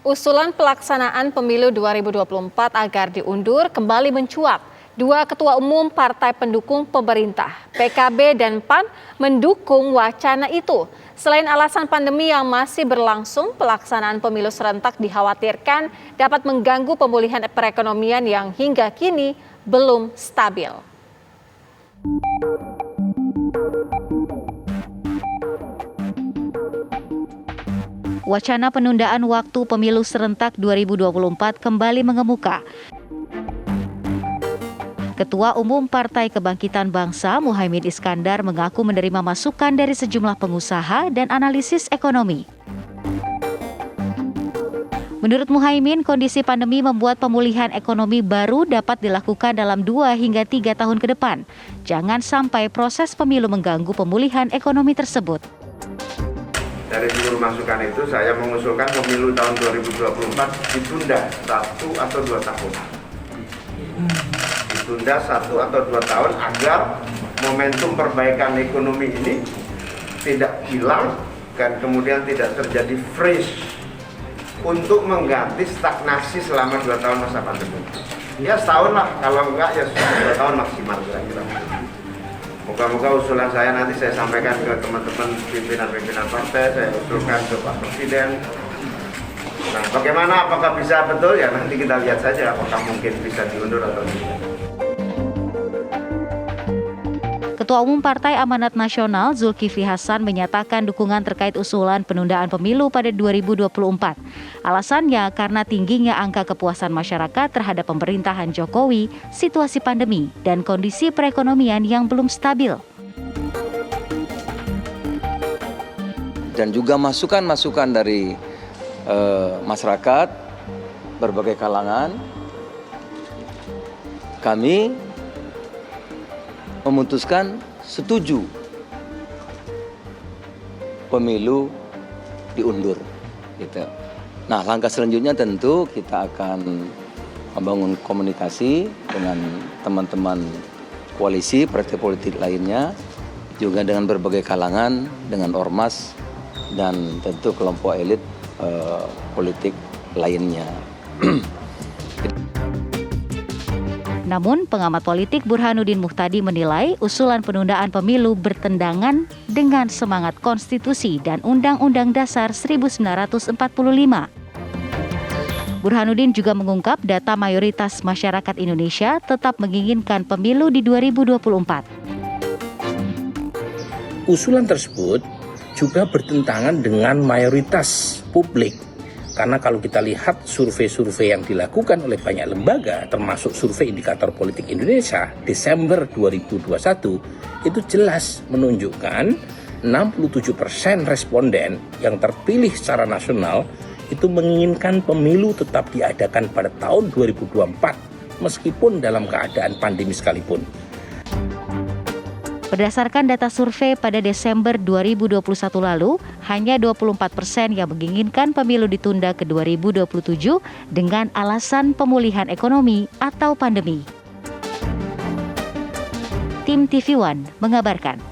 Usulan pelaksanaan pemilu 2024 agar diundur kembali mencuat. Dua ketua umum partai pendukung pemerintah, PKB dan PAN, mendukung wacana itu. Selain alasan pandemi yang masih berlangsung, pelaksanaan pemilu serentak dikhawatirkan dapat mengganggu pemulihan perekonomian yang hingga kini belum stabil. Wacana penundaan waktu pemilu serentak 2024 kembali mengemuka. Ketua Umum Partai Kebangkitan Bangsa, Muhaimin Iskandar, mengaku menerima masukan dari sejumlah pengusaha dan analisis ekonomi. Menurut Muhaimin, kondisi pandemi membuat pemulihan ekonomi baru dapat dilakukan dalam 2 hingga 3 tahun ke depan. Jangan sampai proses pemilu mengganggu pemulihan ekonomi tersebut. Dari seluruh masukan itu, saya mengusulkan pemilu tahun 2024 ditunda 1 atau 2 tahun. Ditunda 1 atau 2 tahun agar momentum perbaikan ekonomi ini tidak hilang dan kemudian tidak terjadi freeze untuk mengganti stagnasi selama 2 tahun masa pandemi. Ya setahun lah, kalau enggak ya 2 tahun maksimal kira-kira. Moga-moga usulan saya nanti saya sampaikan ke teman-teman pimpinan-pimpinan partai, saya usulkan ke Pak Presiden. Nah, bagaimana, apakah bisa betul ya nanti kita lihat saja apakah mungkin bisa diundur atau tidak. Ketua Umum Partai Amanat Nasional Zulkifli Hasan menyatakan dukungan terkait usulan penundaan pemilu pada 2024. Alasannya karena tingginya angka kepuasan masyarakat terhadap pemerintahan Jokowi, situasi pandemi, dan kondisi perekonomian yang belum stabil. Dan juga masukan-masukan dari masyarakat, berbagai kalangan, kami memutuskan setuju pemilu diundur. Gitu. Nah, langkah selanjutnya tentu kita akan membangun komunikasi dengan teman-teman koalisi partai politik lainnya, juga dengan berbagai kalangan, dengan ormas dan tentu kelompok elit politik lainnya. Namun, pengamat politik Burhanuddin Muhtadi menilai usulan penundaan pemilu bertentangan dengan semangat konstitusi dan Undang-Undang Dasar 1945. Burhanuddin juga mengungkap data mayoritas masyarakat Indonesia tetap menginginkan pemilu di 2024. Usulan tersebut juga bertentangan dengan mayoritas publik. Karena kalau kita lihat survei-survei yang dilakukan oleh banyak lembaga, termasuk survei indikator politik Indonesia, Desember 2021, itu jelas menunjukkan 67% responden yang terpilih secara nasional itu menginginkan pemilu tetap diadakan pada tahun 2024, meskipun dalam keadaan pandemi sekalipun. Berdasarkan data survei pada Desember 2021 lalu, hanya 24% yang menginginkan pemilu ditunda ke 2027 dengan alasan pemulihan ekonomi atau pandemi. Tim TV One mengabarkan.